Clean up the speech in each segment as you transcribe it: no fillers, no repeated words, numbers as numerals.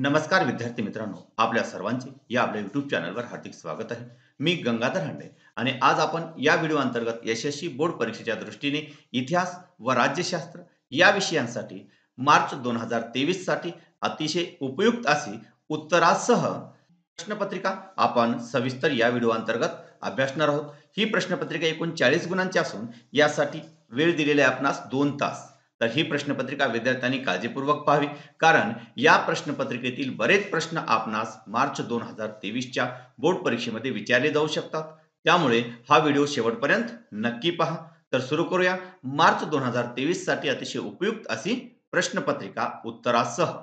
नमस्कार विद्यार्थी मित्रांनो, आपल्या सर्वांचे या आपल्या YouTube चॅनलवर हार्दिक स्वागत आहे. मी गंगाधर हंडे आणि आज आपण या व्हिडिओ अंतर्गत यशस्वी बोर्ड परीक्षेच्या दृष्टीने इतिहास व राज्यशास्त्र या विषयांसाठी मार्च 2023 साठी अतिशय उपयुक्त अशी उत्तरासह प्रश्नपत्रिका आपण सविस्तर या व्हिडिओ अंतर्गत अभ्यासणार आहोत. ही प्रश्नपत्रिका एकूण 40 गुणांची असून यासाठी वेळ दिलेला आहे आपणास 2 तास. तर ही प्रश्नपत्रिका विद्यार्थ्यांनी काळजीपूर्वक पाहावी, कारण या प्रश्नपत्रिकेतील बरेच प्रश्न आपणास मार्च 2023च्या बोर्ड परीक्षेमध्ये विचारले जाऊ शकतात. त्यामुळे हा व्हिडिओ शेवटपर्यंत नक्की पहा. तर सुरू करूया मार्च 2023 साठी अतिशय उपयुक्त अशी प्रश्नपत्रिका उत्तरासह.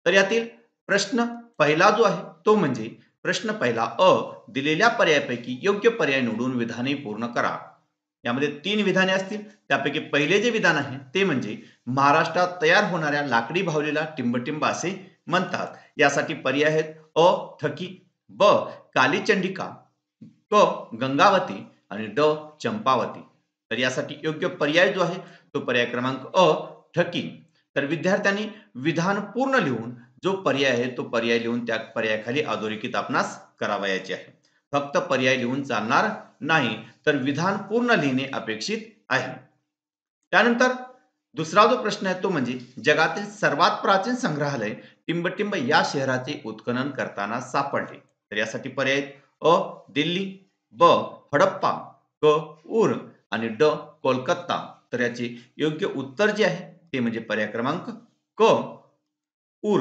तर यातील प्रश्न पहिला जो आहे तो म्हणजे प्रश्न पहिला अ, दिलेल्या पर्यायापैकी योग्य पर्याय निवडून विधाने पूर्ण करा. यामध्ये 3 विधाने असतील. त्यापैकी पहिले जे विधान आहे ते म्हणजे महाराष्ट्रात तयार होणाऱ्या लाकडी बाहुलीला टिंबटिंब असे म्हणतात. यासाठी पर्याय आहेत अ थकी, ब कालीचंडिका, क गंगावती आणि ड चंपावती. तर यासाठी योग्य पर्याय जो आहे तो पर्याय क्रमांक अ ठकी. तर विद्यार्थ्यांनी विधान पूर्ण लिहून जो पर्याय आहे तो पर्याय लिहून त्या पर्यायाखाली अधोरेखित आपणास करावयाचे आहे. फक्त पर्याय लिहून चालणार नाही, तर विधान पूर्ण लिहिणे अपेक्षित आहे. त्यानंतर दुसरा जो प्रश्न आहे तो म्हणजे जगातील सर्वात प्राचीन संग्रहालय टिंबटिंब या शहराचे उत्खनन करताना सापडले. तर यासाठी पर्याय अ दिल्ली, ब हडप्पा, क उर आणि ड कोलकाता. तर याचे योग्य उत्तर जे आहे ते म्हणजे पर्याय क्रमांक क उर.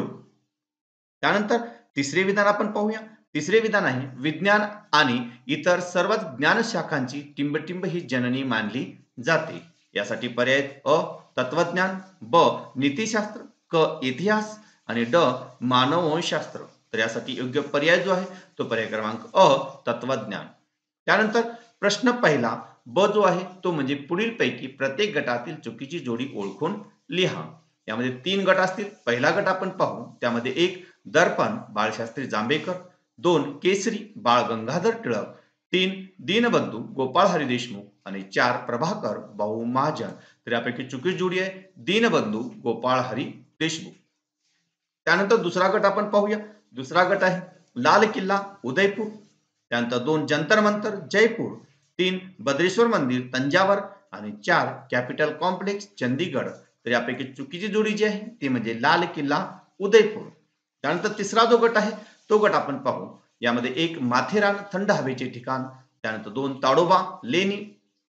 त्यानंतर तिसरे विधान आपण पाहूया. तिसरे विधान आहे विज्ञान आणि इतर सर्वच ज्ञानशाखांची टिंबटिंब ही जननी मानली जाते. यासाठी पर्याय अ तत्वज्ञान, ब नीतिशास्त्र, क इतिहास आणि ड मानववंशशास्त्र. तर यासाठी योग्य पर्याय जो आहे तो पर्याय क्रमांक अ तत्वज्ञान. त्यानंतर प्रश्न पहिला ब जो आहे तो म्हणजे पुढील पैकी प्रत्येक गटातील चुकीची जोडी ओळखून लिहा. यामध्ये 3 गट असतील. पहिला गट आपण पाहू. त्यामध्ये 1 दर्पण बाळशास्त्री जांभेकर, 2 केसरी बाळ गंगाधर टिळक, 3 दीनबंधू गोपाळ हरी देशमुख आणि 4 प्रभाकर भाऊ महाजन. तर यापैकी चुकीची जोडी आहे दीनबंधू गोपाळ हरी देशमुख. त्यानंतर दुसरा गट आपण पाहूया. दुसरा गट आहे लाल किल्ला उदयपूर, त्यानंतर 2 जंतर मंतर जयपूर, 3 बद्रेश्वर मंदिर तंजावर आणि 4 कॅपिटल कॉम्प्लेक्स चंदीगड. तर यापैकी चुकीची जोडी जी आहे ती म्हणजे लाल किल्ला उदयपूर. त्यानंतर तिसरा जो गट आहे तो गट आपण पाहू. यामध्ये 1 माथेरान थंड हवेचे ठिकाण, त्यानंतर 2 ताडोबा लेणी,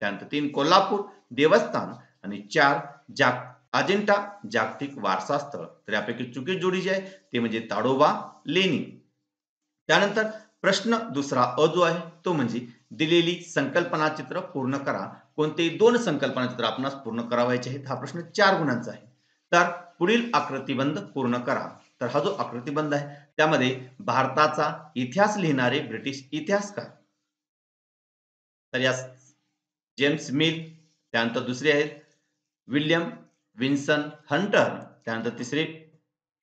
त्यानंतर 3 कोल्हापूर देवस्थान आणि 4 अजिंठा जागतिक वारसा स्थळ. तर यापैकी चुकीची जोडी जी आहे ते म्हणजे ताडोबा लेणी. त्यानंतर प्रश्न दुसरा अ जो आहे तो म्हणजे दिलेली संकल्पना चित्र पूर्ण करा. कोणतेही 2 संकल्पना चित्र आपणास पूर्ण करावयाचे आहेत. हा प्रश्न 4 गुणांचा आहे. तर पुढील आकृतिबंध पूर्ण करा. तर हा जो आकृतिबंध आहे त्यामध्ये भारताचा इतिहास लिहिणारे ब्रिटिश इतिहासकार, तर यास जेम्स मिल, त्यानंतर दुसरे आहेत विल्यम विन्सन हंटर, त्यानंतर तिसरे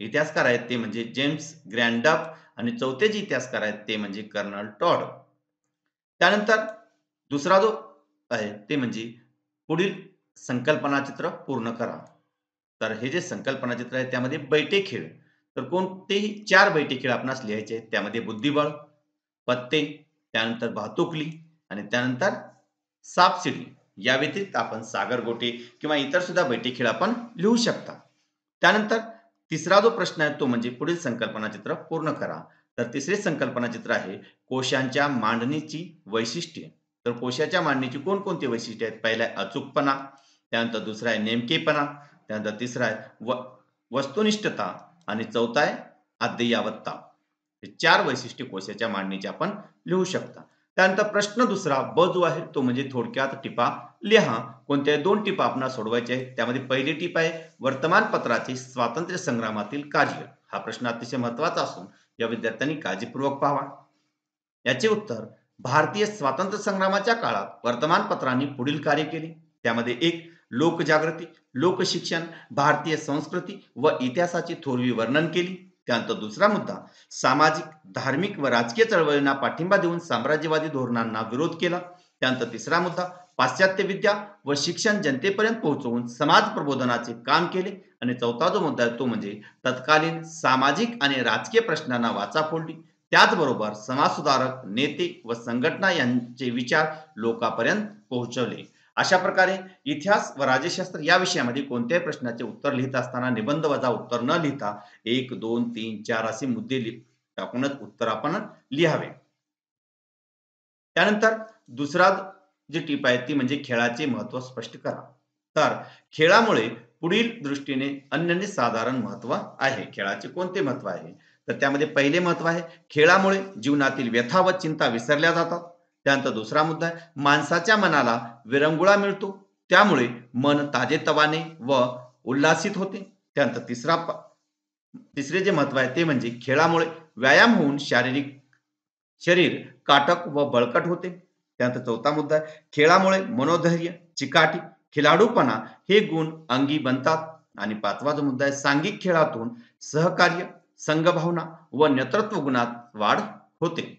इतिहासकार आहेत ते म्हणजे जेम्स ग्रँडप आणि चौथे जे इतिहासकार आहेत ते म्हणजे कर्नल टॉड. त्यानंतर दुसरा जो आहे ते म्हणजे पुढील संकल्पना चित्र पूर्ण करा. तर हे जे संकल्पना चित्र आहे त्यामध्ये बैठे खेळ, तर कोणतेही 4 बैठे खेळ आपणास लिहायचे आहेत. त्यामध्ये बुद्धिबळ, पत्ते, त्यानंतर भातुकली आणि त्यानंतर सापशिडी. या व्यतिरिक्त आपण सागरगोटे किंवा इतर सुद्धा बैठे खेळ आपण लिहू शकता. त्यानंतर तिसरा जो प्रश्न आहे तो म्हणजे पुढील संकल्पना चित्र पूर्ण करा. तर तिसरे संकल्पना चित्र आहे कोशांच्या मांडणीची वैशिष्ट्ये. तर कोशाच्या मांडणीची कोणकोणती वैशिष्ट्ये आहेत? पहिला आहे अचूकपणा, त्यानंतर दुसरा आहे नेमकेपणा, त्यानंतर तिसरा आहे वस्तुनिष्ठता आणि चौथा आहे अद्ययावतता. हे 4 वैशिष्ट्ये कोशाच्या मांडणीची आपण लिहू शकता. त्यानंतर प्रश्न दुसरा ब जो आहे तो म्हणजे थोडक्यात टिपा लिहा. कोणत्या 2 टिपा आपल्याला सोडवायचे आहेत. त्यामध्ये पहिली टिप आहे वर्तमानपत्राचे स्वातंत्र्य संग्रामातील कार्य. हा प्रश्न अतिशय महत्त्वाचा असून या विद्यार्थ्यांनी काळजीपूर्वक पाहावा. याचे उत्तर भारतीय स्वातंत्र्य संग्रामाच्या काळात वर्तमानपत्रांनी पुढील कार्य केले. त्यामध्ये 1 लोकजागृती, लोकशिक्षण, भारतीय संस्कृती व इतिहासाची थोरवी वर्णन केली. त्यानंतर दुसरा मुद्दा सामाजिक, धार्मिक व राजकीय चळवळींना पाठिंबा देऊन साम्राज्यवादी धोरणांना विरोध केला. त्यानंतर तिसरा मुद्दा पाश्चात्य विद्या व शिक्षण जनतेपर्यंत पोहोचवून समाज प्रबोधनाचे काम केले. आणि चौथा जो मुद्दा आहे तो म्हणजे तत्कालीन सामाजिक आणि राजकीय प्रश्नांना वाचा फोडली. त्याचबरोबर समाजसुधारक नेते व संघटना यांचे विचार लोकांपर्यंत पोहोचवले. अशा प्रकारे इतिहास व राज्यशास्त्र या विषयामध्ये कोणत्याही प्रश्नाचे उत्तर लिहित असताना निबंध वजा उत्तर न लिहिता 1, 2, 3, 4 असे मुद्दे टाकूनच उत्तर आपण लिहावे. त्यानंतर दुसरा जी टीप आहे ती म्हणजे खेळाचे महत्त्व स्पष्ट करा. तर खेळामुळे पुढील दृष्टीने अनन्यसाधारण महत्त्व आहे. खेळाचे कोणते महत्त्व आहे? तर त्यामध्ये पहिले महत्त्व आहे खेळामुळे जीवनातील व्यथा व चिंता विसरल्या जातात. त्यानंतर दुसरा मुद्दा आहे माणसाच्या मनाला विरंगुळा मिळतो. त्यामुळे मन ताजेतवाने व उल्हासित होते. त्यानंतर तिसरे जे महत्त्व आहे ते म्हणजे खेळामुळे व्यायाम होऊन शरीर काटक व बळकट होते. त्यानंतर चौथा मुद्दा आहे खेळामुळे मनोधैर्य, चिकाटी, खिलाडूपणा हे गुण अंगी बनतात. आणि पाचवा जो मुद्दा आहे सांघिक खेळातून सहकार्य, संघभावना व नेतृत्व गुणात वाढ होते.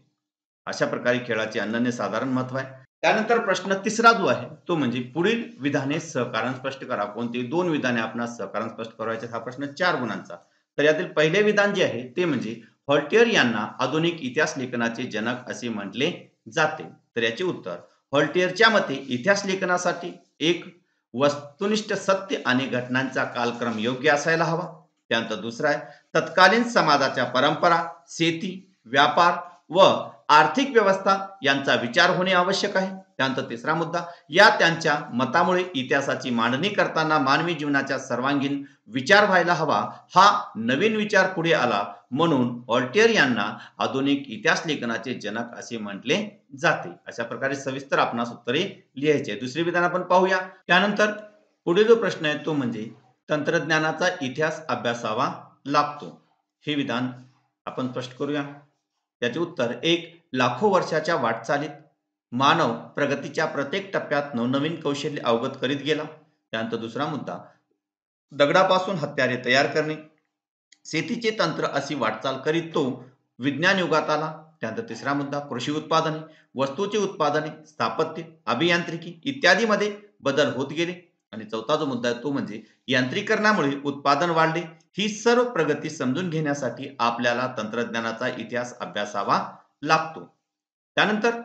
अशा प्रकारे खेळाचे अनन्यसाधारण महत्व आहे. त्यानंतर प्रश्न तिसरा जो आहे तो म्हणजे पुढील विधाने सहकारण स्पष्ट करा. कोणती दोन विधाने आपणास सहकारण स्पष्ट करायचे. हा प्रश्न 4 गुणांचा. तर यातील पहिले विधान जे आहे ते म्हणजे व्हॉल्टेयर यांना आधुनिक इतिहास लेखनाचे जनक असे म्हटले जाते. तर याचे उत्तर व्हॉल्टेयरच्या मते इतिहास लेखनासाठी एक वस्तुनिष्ठ सत्य आणि घटनांचा कालक्रम योग्य असायला हवा. त्यानंतर दुसरा आहे तत्कालीन समाजाच्या परंपरा, शेती, व्यापार व आर्थिक व्यवस्था यांचा विचार होणे आवश्यक आहे. त्यानंतर तिसरा मुद्दा या त्यांच्या मतामुळे इतिहासाची मांडणी करताना मानवी जीवनाच्या सर्वांगीण विचार व्हायला हवा. हा नवीन विचार पुढे आला म्हणून व्हॉल्टेयर यांना आधुनिक इतिहास लेखनाचे जनक असे म्हटले जाते. अशा प्रकारे सविस्तर आपणास उत्तरे लिहायचे. दुसरे विधान आपण पाहूया. त्यानंतर पुढे जो प्रश्न आहे तो म्हणजे तंत्रज्ञानाचा इतिहास अभ्यासावा लागतो. हे विधान आपण स्पष्ट करूया. त्याचे उत्तर एक लाखो वर्षाच्या वाटचालीत मानव प्रगतीच्या प्रत्येक टप्प्यात नवनवीन कौशल्य अवगत करीत गेला. त्यानंतर दुसरा मुद्दा दगडापासून हत्यारे तयार करणे, शेतीचे तंत्र अशी वाटचाल करीत तो विज्ञान युगात आला. त्यानंतर तिसरा मुद्दा कृषी उत्पादने, वस्तूचे उत्पादने, स्थापत्य, अभियांत्रिकी इत्यादीमध्ये बदल होत गेले. आणि चौथा जो मुद्दा आहे तो म्हणजे यांत्रिकरणामुळे उत्पादन वाढले. ही सर्व प्रगती समजून घेण्यासाठी आपल्याला तंत्रज्ञानाचा इतिहास अभ्यासावा लागतो. त्यानंतर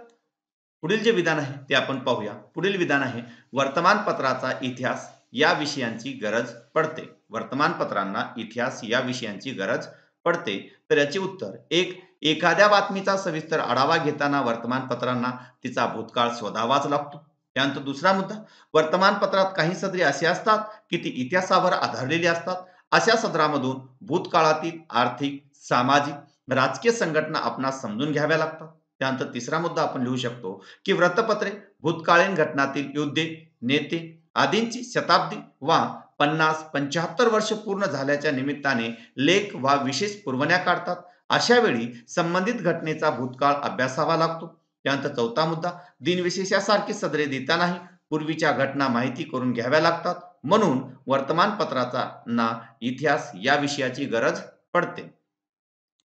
पुढील जे विधान आहे ते आपण पाहूया. पुढील विधान आहे वर्तमानपत्राचा इतिहास या विषयांची गरज पडते. वर्तमानपत्रांना इतिहास या विषयांची गरज पडते. तर याचे उत्तर एक एखाद्या बातमीचा सविस्तर आढावा घेताना वर्तमानपत्रांना तिचा भूतकाळ शोधावाच लागतो. त्यानंतर दुसरा मुद्दा वर्तमानपत्रात काही सदरे असे असतात की ती इतिहासावर आधारलेली असतात. अशा सदरामधून भूतकाळातील आर्थिक, सामाजिक, राजकीय संघटना आपणास समजून घ्याव्या लागतात. त्यानंतर तिसरा मुद्दा आपण लिहू शकतो की वृत्तपत्रे भूतकालीन घटनातील युद्धे, नेते आदींची शताब्दी वा 50-75 वर्ष पूर्ण झाल्याच्या निमित्ताने लेख वा विशेष पुरवण्या काढतात. अशा वेळी संबंधित घटनेचा भूतकाळ अभ्यासावा लागतो. त्यानंतर चौथा मुद्दा दिनविशेषासारखी सदरे देतानाही पूर्वीच्या घटना माहिती करून घ्याव्या लागतात. म्हणून वर्तमानपत्राचा ना इतिहास या विषयाची गरज पडते.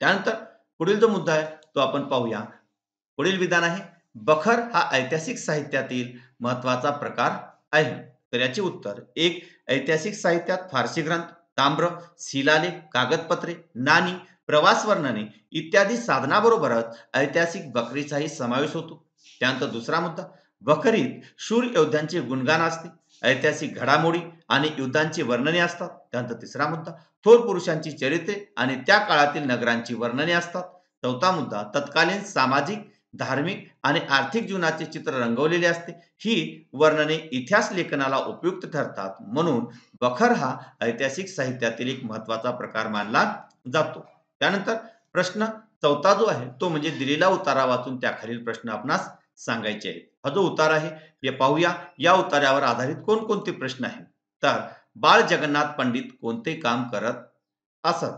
त्यानंतर पुढील जो मुद्दा आहे तो आपण पाहूया. पुढील विधान आहे बखर हा ऐतिहासिक साहित्यातील महत्वाचा प्रकार आहे. तर याचे उत्तर एक ऐतिहासिक साहित्यात फारसी ग्रंथ, ताम्र, शिलालेख, कागदपत्रे, नाणी, प्रवास वर्णने इत्यादी साधनाबरोबरच ऐतिहासिक बखरीचाही समावेश होतो. त्यानंतर दुसरा मुद्दा बखरीत शूर योद्ध्यांचे गुणगान असते, ऐतिहासिक घडामोडी आणि युद्धांची वर्णने असतात. त्यानंतर तिसरा मुद्दा थोर पुरुषांची चरित्रे आणि त्या काळातील नगरांची वर्णने असतात. चौथा मुद्दा तत्कालीन सामाजिक, धार्मिक आणि आर्थिक जीवनाचे चित्र रंगवलेले असते. ही वर्णने इतिहास लेखनाला उपयुक्त ठरतात. म्हणून बखर हा ऐतिहासिक साहित्यातील एक महत्वाचा प्रकार मानला जातो. त्यानंतर प्रश्न चौथा जो आहे तो म्हणजे दिलेला उतारा वाचून त्याखालील प्रश्न आपणास सांगायचे आहेत. हा जो उतार आहे हे पाहूया. या उतार्यावर आधारित कोणकोणते प्रश्न आहेत. तर बाळ जगन्नाथ पंडित कोणते काम करत असत.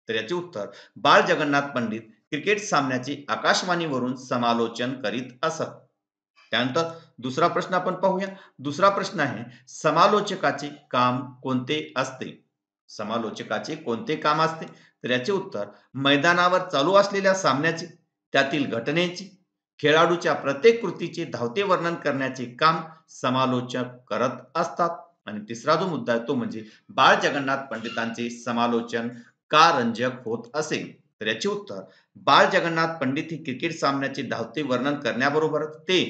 तर याचे उत्तर बाळ जगन्नाथ पंडित क्रिकेट सामन्याचे आकाशवाणीवरून समालोचन करीत असत. त्यानंतर दुसरा प्रश्न आपण पाहूया. दुसरा प्रश्न आहे समालोचकाचे काम कोणते असते. समालोचकाचे कोणते काम असते. तर याचे उत्तर मैदानावर चालू असलेल्या सामन्याची, त्यातील घटनेची, खेळाडूच्या प्रत्येक कृतीचे धावते वर्णन करण्याचे काम समालोचक करत असतात. आणि तिसरा जो मुद्दा आहे तो म्हणजे बाळ जगन्नाथ पंडितांचे समालोचन का रंजक होत असेल? तर याचे उत्तर, बाळ जगन्नाथ पंडित हे क्रिकेट सामन्याचे धावते वर्णन करण्याबरोबरच ते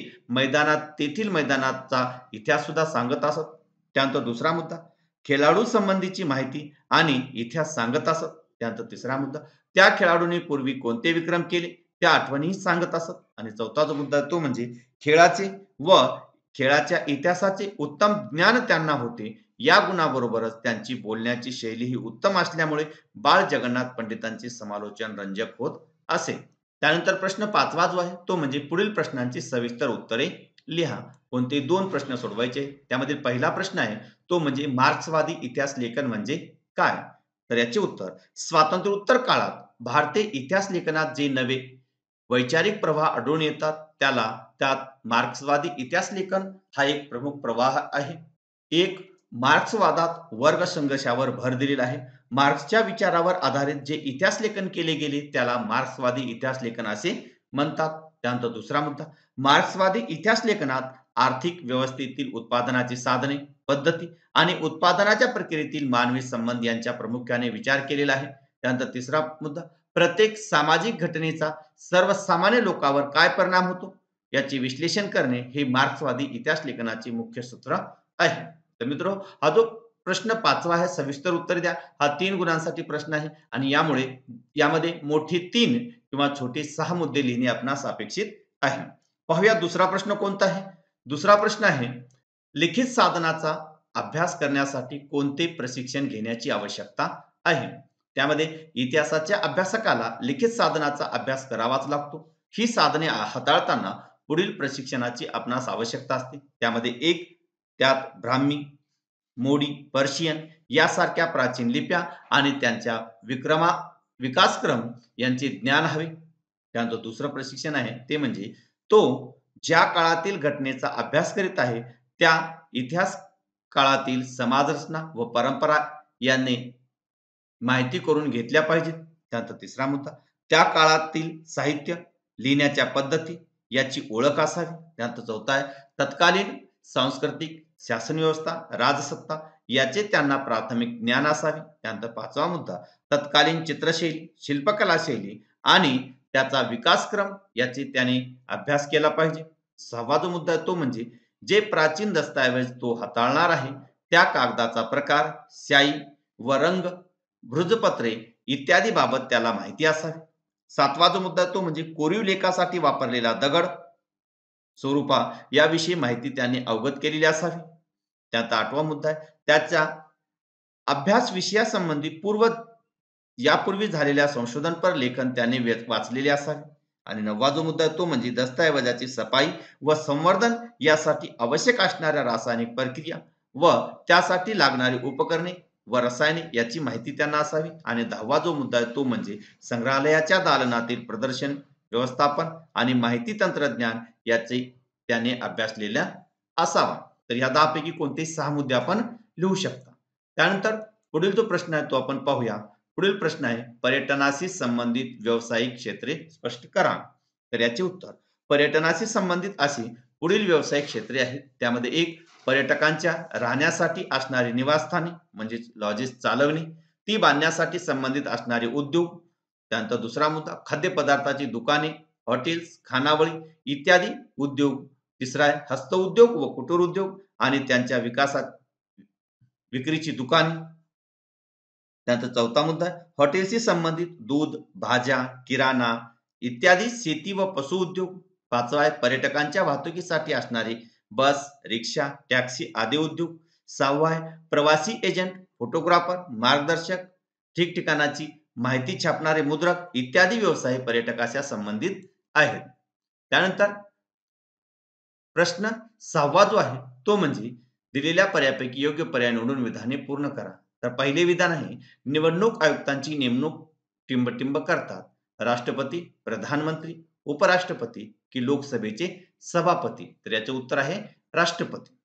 तेथील मैदानाचा इतिहास सुद्धा सांगत असत. त्यानंतर दुसरा मुद्दा, खेळाडू संबंधीची माहिती आणि इतिहास सांगत असत. त्यानंतर तिसरा मुद्दा, त्या खेळाडूंनी पूर्वी कोणते विक्रम केले त्या आठवणीही सांगत असत. आणि चौथा जो मुद्दा तो म्हणजे खेळाचे व खेळाच्या इतिहासाचे उत्तम ज्ञान त्यांना होते. या गुणाबरोबरच त्यांची बोलण्याची शैली ही उत्तम असल्यामुळे बाळ जगन्नाथ पंडितांचे समालोचन रंजक होत असे. त्यानंतर प्रश्न 5वा जो आहे तो म्हणजे पुढील प्रश्नांची सविस्तर उत्तरे लिहा. कोणते 2 प्रश्न सोडवायचे. त्यामधील पहिला प्रश्न आहे तो म्हणजे मार्क्सवादी इतिहास लेखन म्हणजे काय? तर याचे उत्तर, स्वातंत्र्योत्तर काळात भारतीय इतिहास लेखनात जे नवे वैचारिक प्रवाह आढळून येतात त्यात मार्क्सवादी इतिहास लेखन हा एक प्रमुख प्रवाह आहे. एक, मार्क्सवादात वर्ग संघर्षावर भर दिलेला आहे. मार्क्सच्या विचारावर आधारित जे इतिहास लेखन केले गेले त्याला मार्क्सवादी इतिहास लेखन असे म्हणतात. त्यानंतर दुसरा मुद्दा, मार्क्सवादी इतिहास लेखनात आर्थिक व्यवस्थेतील उत्पादनाची साधने, पद्धती आणि उत्पादनाच्या प्रक्रियेतील मानवी संबंध यांचा प्रामुख्याने विचार केलेला आहे. त्यानंतर तिसरा मुद्दा, प्रत्येक सामाजिक घटनेचा सर्वसामान्य लोकांवर काय परिणाम होतो याचे विश्लेषण करणे हे मार्क्सवादी इतिहास लेखनाचे मुख्य सूत्र आहे. तर मित्रो, हा जो प्रश्न 5वा आहे सविस्तर उत्तर द्या. हा 3 गुणांसाठी प्रश्न आहे आणि यामध्ये मोठे 3 किंवा छोटे 6 मुद्दे लिहिणे आपणास अपेक्षित आहे. पाहूया दुसरा प्रश्न कोणता आहे. दुसरा प्रश्न आहे, लिखित साधनाचा अभ्यास करण्यासाठी कोणते प्रशिक्षण घेण्याची आवश्यकता आहे? त्यामध्ये इतिहासाच्या अभ्यासकाला लिखित साधनाचा अभ्यास करावाच लागतो. ही साधने हाताळताना पुढील प्रशिक्षणाची आपणास आवश्यकता असते. त्यामध्ये एक, त्यात ब्राह्मी, मोडी, पर्शियन यासारख्या प्राचीन लिप्या आणि त्यांच्या विकासक्रम यांचे ज्ञान हवे. त्यानंतर दुसरं प्रशिक्षण आहे ते म्हणजे तो ज्या काळातील घटनेचा अभ्यास करीत आहे त्या इतिहास काळातील समाजरचना व परंपरा यांनी माहिती करून घेतल्या पाहिजेत. त्यानंतर तिसरा मुद्दा, त्या काळातील साहित्य, लिहिण्याच्या पद्धती याची ओळख असावी. त्यानंतर चौथा आहे, तत्कालीन सांस्कृतिक, शासन व्यवस्था, राजसत्ता याचे त्यांना प्राथमिक ज्ञान असावे. त्यानंतर 5वा मुद्दा, तत्कालीन चित्रशैली, शिल्पकला शैली आणि त्याचा विकासक्रम याचे त्याने अभ्यास केला पाहिजे. 6वा जो मुद्दा आहे तो म्हणजे जे प्राचीन दस्तऐवज तो हाताळणार आहे त्या कागदाचा प्रकार, शाई व रंग, भृजपत्रे इत्यादी बाबत त्याला माहिती असावी. 7वा जो मुद्दा तो म्हणजे कोरीव लेखासाठी वापरलेला दगड, स्वरूपा याविषयी माहिती त्यांनी अवगत केलेली असावी. त्यात 8वा मुद्दा आहे त्याच्या अभ्यास विषयासंबंधी यापूर्वी झालेल्या संशोधनपर लेखन त्याने वाचलेले असावे. आणि 9वा जो मुद्दा आहे तो म्हणजे दस्तऐवजाची सफाई व संवर्धन यासाठी आवश्यक असणाऱ्या रासायनिक प्रक्रिया व त्यासाठी लागणारी उपकरणे व रसायने याची माहिती त्यांना असावी. आणि 10वा जो मुद्दा आहे तो म्हणजे संग्रहालयाच्या दालनातील प्रदर्शन व्यवस्थापन आणि माहिती तंत्रज्ञान याचे त्याने अभ्यासलेला असावा. तर या 10 पैकी कोणते 6 मुद्दे आपण लिहू शकता. त्यानंतर पुढील जो प्रश्न आहे तो आपण पाहूया. पुढील प्रश्न आहे, पर्यटनाशी संबंधित व्यावसायिक क्षेत्रे स्पष्ट करा. तर याचे उत्तर, पर्यटनाशी संबंधित अशी पुढील व्यावसायिक क्षेत्रे आहेत. त्यामध्ये एक, पर्यटकांच्या राहण्यासाठी असणारी निवासस्थाने म्हणजे लॉजेस चालवणे, ती बांधण्यासाठी संबंधित असणारे उद्योग. त्यानंतर दुसरा मुद्दा, खाद्यपदार्थाची दुकाने, हॉटेल्स, खानावळी इत्यादी उद्योग. तिसरा आहे हस्तउद्योग व कुटीर उद्योग आणि त्यांच्या विकासात विक्रीची दुकाने. त्यानंतर चौथा मुद्दा, हॉटेलशी संबंधित दूध, भाज्या, किराणा इत्यादी शेती व पशु उद्योग. 5वा आहे पर्यटकांच्या वाहतुकीसाठी असणारे बस, रिक्षा, टॅक्सी आदी उद्योग. 6वा आहे प्रवासी एजंट, फोटोग्राफर, मार्गदर्शक, ठिकठिकाणाची माहिती छापणारे मुद्रक इत्यादी व्यवसाय पर्यटकाच्या संबंधित आहेत. त्यानंतर प्रश्न 6वा जो आहे तो म्हणजे दिलेल्या पर्यायापैकी योग्य पर्याय निवडून विधाने पूर्ण करा. तर पहिले विधान आहे, निवडणूक आयुक्तांची नेमणूक टिंबटिंब करतात राष्ट्रपती, प्रधानमंत्री, उपराष्ट्रपती की लोकसभेचे सभापती. तर याचे उत्तर आहे राष्ट्रपती.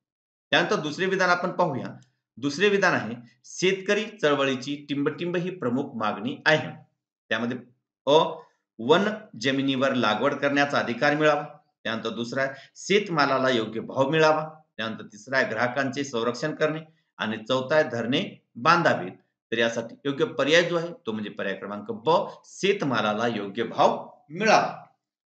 त्यानंतर दुसरे विधान आपण पाहूया. दुसरे विधान आहे, शेतकरी चळवळीची टिंबटिंब ही प्रमुख मागणी आहे. त्यामध्ये अ, वन जमिनीवर लागवड करण्याचा अधिकार मिळावा. त्यानंतर दुसरा आहे शेतमालाला योग्य भाव मिळावा. त्यानंतर तिसरा आहे ग्राहकांचे संरक्षण करणे आणि चौथा आहे धरणे बांधावीत. तर यासाठी योग्य पर्याय जो आहे तो म्हणजे पर्याय क्रमांक ब, शेतमालाला योग्य भाव मिळावा.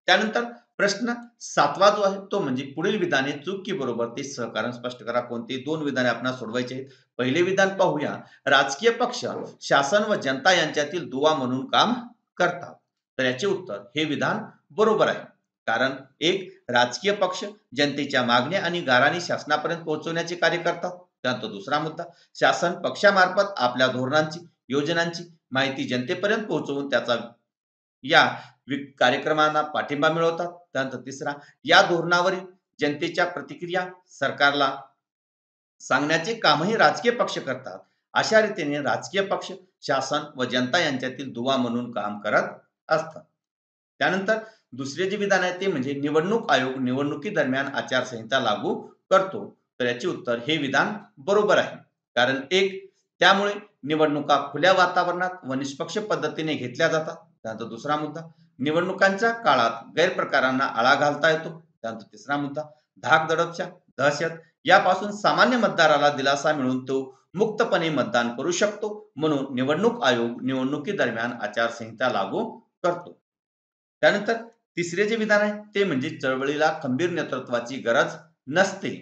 त्यानंतर प्रश्न 7वा जो आहे तो म्हणजे पुढील विधाने चूक की बरोबर ते सहकारण स्पष्ट करा. कोणती दोन विधाने आपल्याला सोडवायची आहेत. पहिले विधान पाहूया. राजकीय पक्ष शासन व जनता यांच्यातील दुवा म्हणून काम करतात. तर याचे उत्तर हे विधान बरोबर आहे. कारण एक राजकीय पक्ष जनतेच्या मागण्या आणि गाऱ्हाणी शासनापर्यंत पोहोचवण्याचे कार्य करतात. त्यानंतर दुसरा मुद्दा शासन पक्षामार्फत आपल्या धोरणांची योजनांची माहिती जनतेपर्यंत पोहोचवून त्याचा या कार्यक्रमांना पाठिंबा मिळवतात. त्यानंतर तिसरा या धोरणावरील जनतेच्या प्रतिक्रिया सरकारला सांगण्याचे कामही राजकीय पक्ष करतात. अशा रीतीने राजकीय पक्ष शासन व जनता यांच्यातील दुवा म्हणून काम करत असतात. त्यानंतर दुसरे जे विधान आहे ते म्हणजे निवडणूक आयोग निवडणुकी दरम्यान आचारसंहिता लागू करतो. तर याचे उत्तर हे विधान बरोबर आहे. कारण एक त्यामुळे निवडणुका खुल्या वातावरणात व निष्पक्ष पद्धतीने घेतल्या जातात. त्यानंतर दुसरा मुद्दा निवडणुकांच्या काळात गैरप्रकारांना आळा घालता येतो. त्यानंतर तिसरा मुद्दा धाक दडपच्या दहशत यापासून सामान्य मतदाराला दिलासा मिळून तो मुक्तपणे मतदान करू शकतो. म्हणून निवडणूक आयोग निवडणुकी दरम्यान आचारसंहिता लागू करतो. त्यानंतर तिसरे जे विधान आहे ते म्हणजे चळवळीला खंबीर नेतृत्वाची गरज नसते.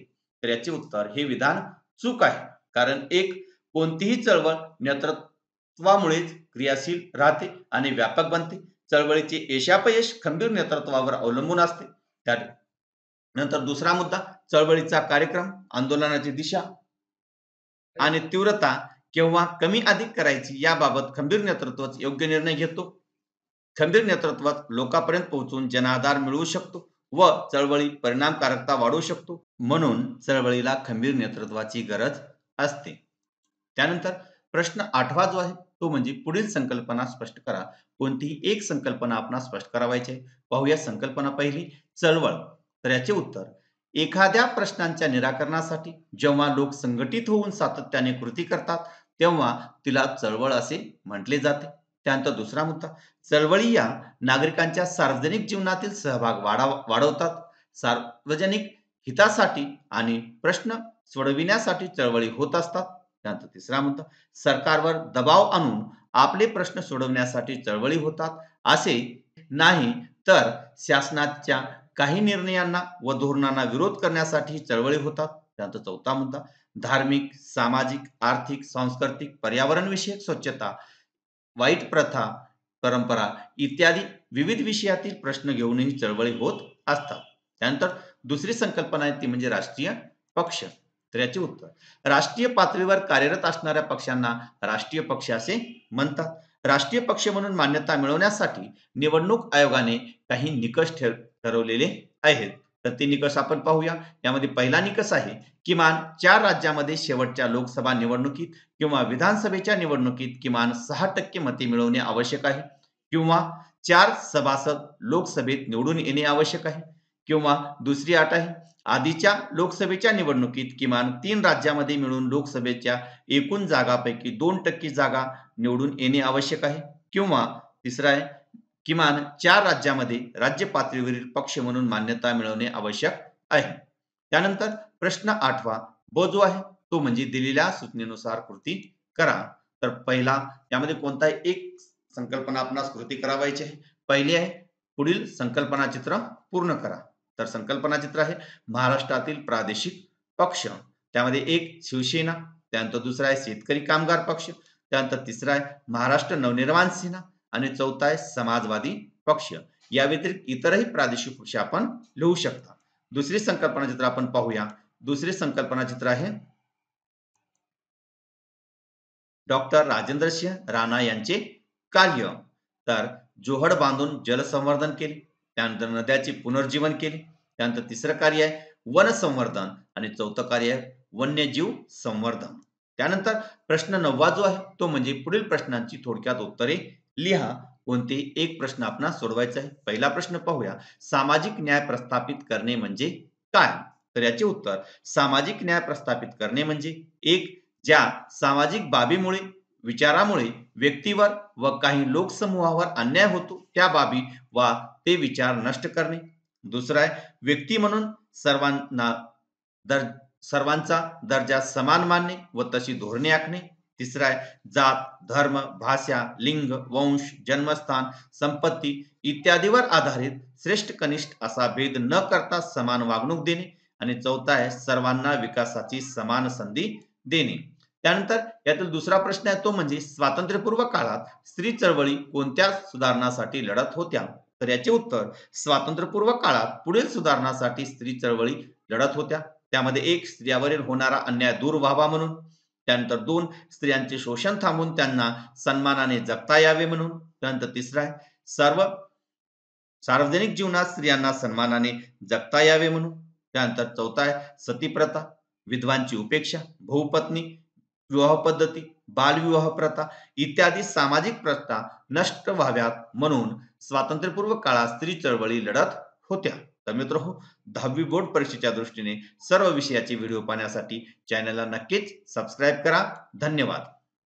तर याचे उत्तर हे विधान चूक आहे. कारण एक कोणतीही चळवळ नेतृत्वामुळेच क्रियाशील राहते आणि व्यापक बनते. चळवळीचे यशापयश खंबीर नेतृत्वावर अवलंबून असते. त्यानंतर दुसरा मुद्दा चळवळीचा कार्यक्रम आंदोलनाची दिशा आणि तीव्रता केव्हा कमी अधिक करायची याबाबत खंबीर नेतृत्वच योग्य निर्णय घेतो. खंबीर नेतृत्वात लोकांपर्यंत पोहोचून जनाधार मिळवू शकतो व चळवळी परिणामकारकता वाढवू शकतो. म्हणून चळवळीला खंबीर नेतृत्वाची गरज असते. त्यानंतर प्रश्न 8वा जो आहे तो म्हणजे पुढील संकल्पना स्पष्ट करा. कोणतीही एक संकल्पना आपणास स्पष्ट करावायची आहे. पाहूया संकल्पना पहिली चळवळ. तर याचे उत्तर एखाद्या प्रश्नांच्या निराकरणासाठी जेव्हा लोक संघटित होऊन सातत्याने कृती करतात तेव्हा तिला चळवळ असे म्हटले जाते. त्यानंतर दुसरा मुद्दा चळवळी या नागरिकांच्या सार्वजनिक जीवनातील सहभाग वाढवतात. सार्वजनिक हितासाठी आणि प्रश्न सोडविण्यासाठी चळवळी होत असतात. त्यानंतर तिसरा मुद्दा सरकारवर दबाव आणून आपले प्रश्न सोडवण्यासाठी चळवळी होतात. असे नाही तर शासनाच्या काही निर्णयांना व धोरणांना विरोध करण्यासाठी चळवळी होतात. त्यानंतर चौथा मुद्दा धार्मिक, सामाजिक, आर्थिक, सांस्कृतिक, पर्यावरण विषयक स्वच्छता, वाईट प्रथा, परंपरा इत्यादी विविध विषयातील प्रश्न घेऊनही चळवळी होत असतात. त्यानंतर दुसरी संकल्पना आहे ती म्हणजे राष्ट्रीय पक्ष. तर याचे उत्तर राष्ट्रीय पातळीवर कार्यरत असणाऱ्या पक्षांना राष्ट्रीय पक्ष असे म्हणतात. राष्ट्रीय पक्ष म्हणून मान्यता मिळवण्यासाठी निवडणूक आयोगाने काही निकष ठरवलेले आहेत. तर ते निकष आपण पाहूया. यामध्ये पहिला निकष आहे किमान 4 राज्यामध्ये शेवटच्या लोकसभा निवडणुकीत किंवा विधानसभेच्या निवडणुकीत किमान 6% मते मिळवणे आवश्यक आहे किंवा 4 सभासद लोकसभेत निवडून येणे आवश्यक आहे किंवा दुसरी अट आहे आधीच्या लोकसभेच्या निवडणुकीत किमान 3 राज्यामध्ये मिळून लोकसभेच्या एकूण जागापैकी 2% जागा निवडून येणे आवश्यक आहे किंवा तिसरा आहे किमान 4 राज्यामध्ये राज्य पातळीवरील पक्ष म्हणून मान्यता मिळवणे आवश्यक आहे. त्यानंतर प्रश्न 8वा ब जो आहे तो म्हणजे दिलेल्या सूचनेनुसार कृती करा. तर पहिला यामध्ये कोणताही एक संकल्पना आपणास कृती करावायची आहे. पहिली आहे पुढील संकल्पना चित्र पूर्ण करा. तर संकल्पना चित्र आहे महाराष्ट्रातील प्रादेशिक पक्ष. त्यामध्ये एक शिवसेना, त्यानंतर दुसरा आहे शेतकरी कामगार पक्ष, त्यानंतर तिसरा आहे महाराष्ट्र नवनिर्माण सेना आणि चौथा आहे समाजवादी पक्ष. या व्यतिरिक्त इतरही प्रादेशिक पक्ष आपण लिहू शकता. दुसरी संकल्पना चित्र आपण पाहूया. दुसरी संकल्पना चित्र आहे डॉक्टर राजेंद्र सिंह राणा यांचे कार्य. तर जोहड बांधून जलसंवर्धन केले, त्यानंतर नद्याचे पुनर्जीवन केले, त्यानंतर तिसरं कार्य आहे वन संवर्धन आणि चौथं कार्य आहे वन्यजीव संवर्धन. त्यानंतर प्रश्न 9वा जो आहे तो म्हणजे पुढील प्रश्नांची थोडक्यात उत्तरे लिहा. कोणतेही एक प्रश्न आपणास सोडवायचा आहे. पहिला प्रश्न पाहूया. सामाजिक न्याय प्रस्थापित करणे म्हणजे काय? तर याचे उत्तर सामाजिक न्याय प्रस्थापित करणे म्हणजे एक ज्या सामाजिक बाबीमुळे विचारामुळे व्यक्तीवर व काही लोकसमूहावर अन्याय होतो त्या बाबी वा ते विचार नष्ट करणे. दुसरं आहे व्यक्ती म्हणून सर्वांना दर सर्वांचा दर्जा समान मानणे व तशी धोरणे आखणे. तिसरा आहे जात, धर्म, भाषा, लिंग, वंश, जन्मस्थान, संपत्ती इत्यादीवर आधारित श्रेष्ठ कनिष्ठ असा भेद न करता समान वागणूक देणे. आणि चौथा आहे सर्वांना विकासाची समान संधी देणे. त्यानंतर यातील दुसरा प्रश्न आहे तो म्हणजे स्वातंत्र्यपूर्व काळात स्त्री चळवळी कोणत्या सुधारणासाठी लढत होत्या. तर याचे उत्तर स्वातंत्र्यपूर्व काळात पुढील सुधारणासाठी स्त्री चळवळी लढत होत्या. त्यामध्ये एक स्त्रियावरील होणारा अन्याय दूर व्हावा म्हणून, त्यानंतर दोन स्त्रियांचे शोषण थांबून त्यांना सन्मानाने जगता यावे म्हणून, त्यानंतर तिसरा आहे सर्व सार्वजनिक जीवनात स्त्रियांना सन्मानाने जगता यावे म्हणून, त्यानंतर चौथा आहे सतीप्रथा, विधवांची उपेक्षा, बहुपत्नी विवाह पद्धती, बालविवाह प्रथा इत्यादी सामाजिक प्रथा नष्ट व्हाव्यात म्हणून स्वातंत्र्यपूर्व काळात स्त्री चळवळी लढत होत्या. तर मित्रहो, 10वी बोर्ड परीक्षेच्या दृष्टीने सर्व विषयाचे व्हिडिओ पाहण्यासाठी चॅनलला नक्कीच सबस्क्राईब करा. धन्यवाद.